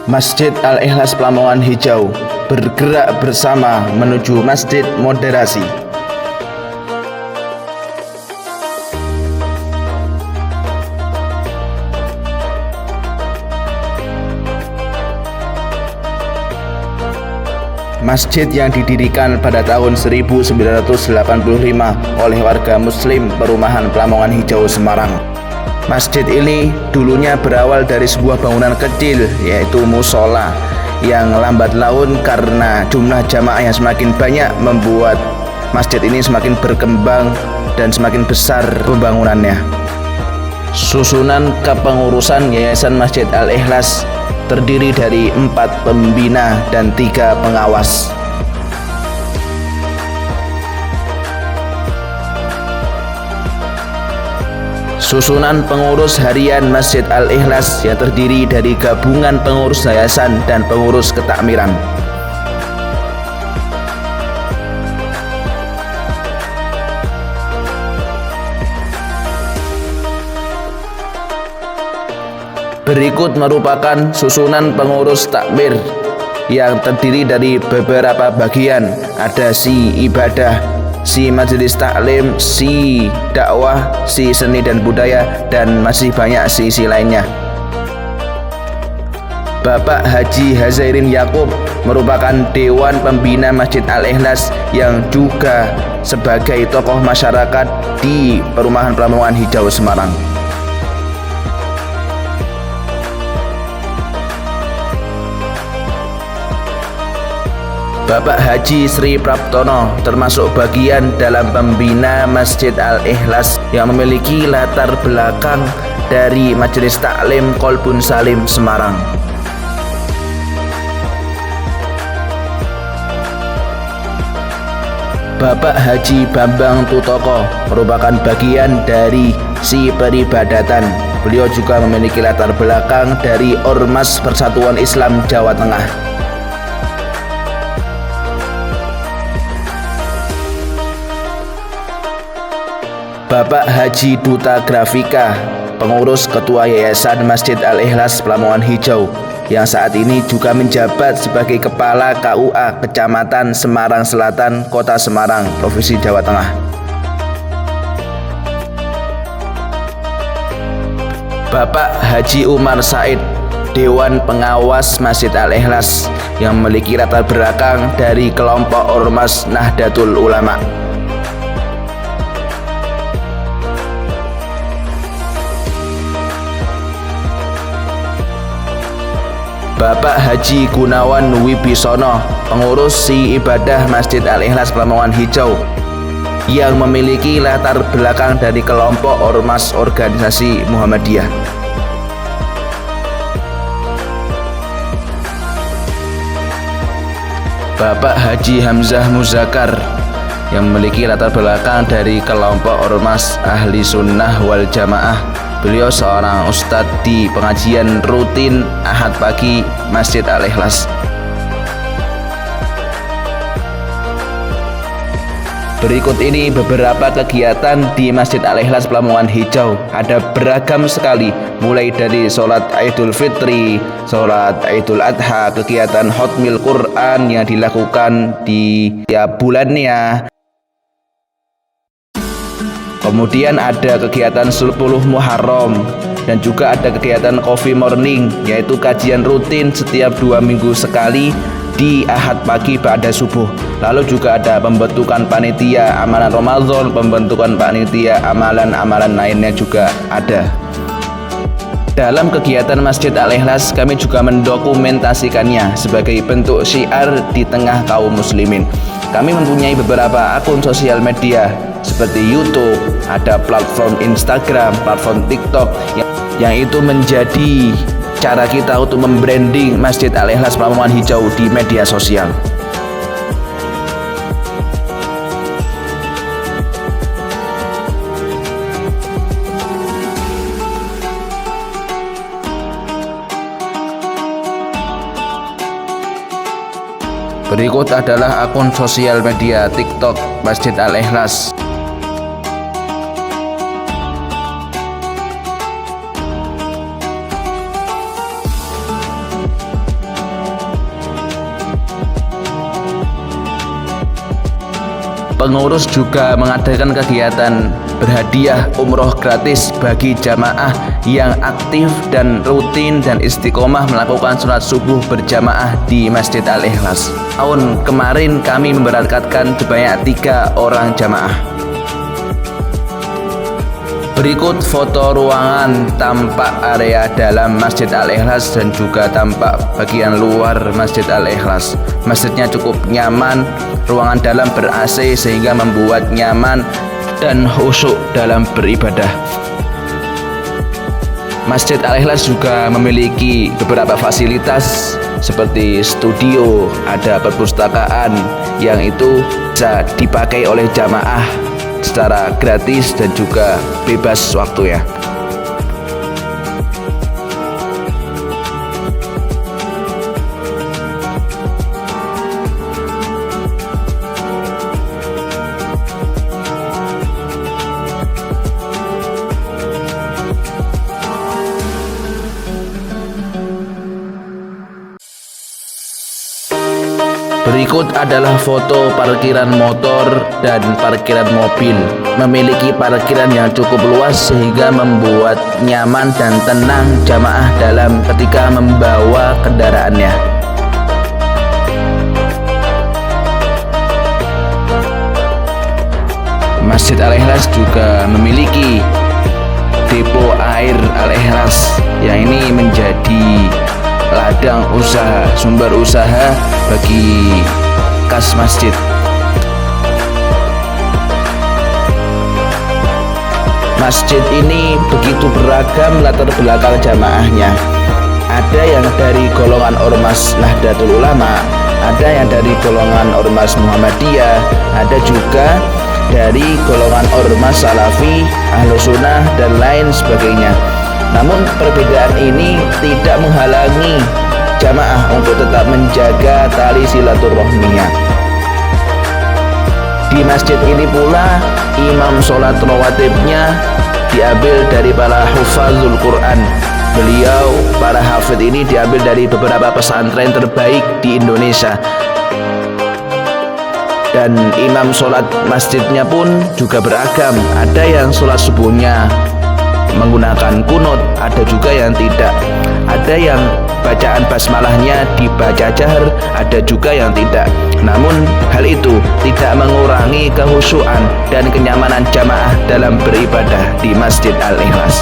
Masjid Al-Ikhlas Lamongan Hijau bergerak bersama menuju Masjid Moderasi. Masjid yang didirikan pada tahun 1985 oleh warga Muslim Perumahan Lamongan Hijau Semarang. Masjid ini dulunya berawal dari sebuah bangunan kecil, yaitu musola, yang lambat laun karena jumlah jamaah yang semakin banyak membuat masjid ini semakin berkembang dan semakin besar pembangunannya. Susunan kepengurusan Yayasan Masjid Al-Ikhlas terdiri dari 4 pembina dan 3 pengawas. Susunan pengurus harian Masjid Al-Ikhlas yang terdiri dari gabungan pengurus yayasan dan pengurus ketakmiran. Berikut merupakan susunan pengurus takmir yang terdiri dari beberapa bagian. Ada si ibadah, si majelis taklim, si dakwah, si seni dan budaya, dan masih banyak si lainnya. Bapak Haji Hazairin Yakub merupakan Dewan Pembina Masjid Al-Ikhlas yang juga sebagai tokoh masyarakat di Perumahan Lamongan Hijau Semarang. Bapak Haji Sri Praptono termasuk bagian dalam pembina Masjid Al-Ikhlas yang memiliki latar belakang dari Majelis Taklim Kolbun Salim Semarang. Bapak Haji Bambang Tutoko merupakan bagian dari si peribadatan. Beliau juga memiliki latar belakang dari Ormas Persatuan Islam Jawa Tengah. Bapak Haji Duta Grafika, pengurus ketua Yayasan Masjid Al-Ikhlas Lamongan Hijau, yang saat ini juga menjabat sebagai Kepala KUA Kecamatan Semarang Selatan, Kota Semarang, Provinsi Jawa Tengah. Bapak Haji Umar Said, Dewan Pengawas Masjid Al-Ikhlas, yang memiliki latar belakang dari kelompok Ormas Nahdlatul Ulama. Bapak Haji Gunawan Wibisono, pengurus si ibadah Masjid Al-Ikhlas Lamongan Hijau, yang memiliki latar belakang dari kelompok Ormas Organisasi Muhammadiyah. Bapak Haji Hamzah Muzakar, yang memiliki latar belakang dari kelompok Ormas Ahli Sunnah Wal Jamaah. Beliau seorang ustadz di pengajian rutin Ahad pagi Masjid Al-Ikhlas. Berikut ini beberapa kegiatan di Masjid Al-Ikhlas Lamongan Hijau. Ada beragam sekali, mulai dari sholat Idul Fitri, sholat Idul Adha, kegiatan Hotmil Quran yang dilakukan di tiap bulannya. Kemudian ada kegiatan 10 Muharram, dan juga ada kegiatan Coffee Morning, yaitu kajian rutin setiap 2 minggu sekali di Ahad pagi ba'da subuh. Lalu juga ada pembentukan panitia amalan Ramadan, pembentukan panitia amalan-amalan lainnya juga ada. Dalam kegiatan Masjid Al-Ikhlas, kami juga mendokumentasikannya sebagai bentuk syiar di tengah kaum muslimin. Kami mempunyai beberapa akun sosial media seperti YouTube, ada platform Instagram, platform TikTok, yang itu menjadi cara kita untuk membranding Masjid Al-Ikhlas Lamongan Hijau di media sosial. Berikut adalah akun sosial media TikTok Masjid Al-Ikhlas. Pengurus juga mengadakan kegiatan berhadiah umroh gratis bagi jamaah yang aktif dan rutin dan istiqomah melakukan sholat subuh berjamaah di Masjid Al-Ikhlas. Tahun kemarin kami memberangkatkan sebanyak 3 orang jamaah. Berikut foto ruangan tampak area dalam Masjid Al-Ikhlas dan juga tampak bagian luar Masjid Al-Ikhlas. Masjidnya cukup nyaman, ruangan dalam ber-AC sehingga membuat nyaman dan khusyuk dalam beribadah. Masjid Al-Ikhlas juga memiliki beberapa fasilitas seperti studio, ada perpustakaan yang itu bisa dipakai oleh jamaah secara gratis dan juga bebas waktu ya. Berikut adalah foto parkiran motor dan parkiran mobil. Memiliki parkiran yang cukup luas sehingga membuat nyaman dan tenang jamaah dalam ketika membawa kendaraannya. Masjid Al-Ikhlas juga memiliki depo air Al-Ikhlas yang ini menjadi ladang usaha, sumber usaha bagi kas masjid. Masjid ini begitu beragam latar belakang jamaahnya. Ada yang dari golongan Ormas Nahdlatul Ulama, ada yang dari golongan Ormas Muhammadiyah, ada juga dari golongan Ormas Salafi, Ahlus Sunnah dan lain sebagainya. Namun perbedaan ini tidak menghalangi jamaah untuk tetap menjaga tali silaturahminya. Di masjid ini pula imam sholat rawatibnya diambil dari para hufazul Quran. Beliau, para hafid ini diambil dari beberapa pesantren terbaik di Indonesia. Dan imam sholat masjidnya pun juga beragam. Ada yang sholat subuhnya menggunakan kunut, ada juga yang tidak. Ada yang bacaan basmalahnya dibaca jahar, ada juga yang tidak. Namun hal itu tidak mengurangi kekhusyuan dan kenyamanan jamaah dalam beribadah di Masjid Al-Ikhlas.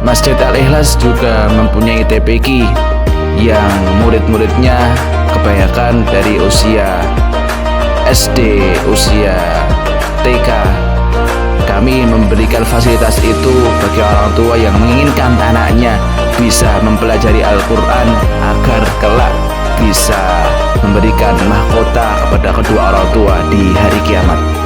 Masjid Al-Ikhlas juga mempunyai TPQ yang murid-muridnya kebanyakan dari usia SD, usia TK. Kami memberikan fasilitas itu bagi orang tua yang menginginkan anaknya bisa mempelajari Al-Quran agar kelak bisa memberikan mahkota kepada kedua orang tua di hari kiamat.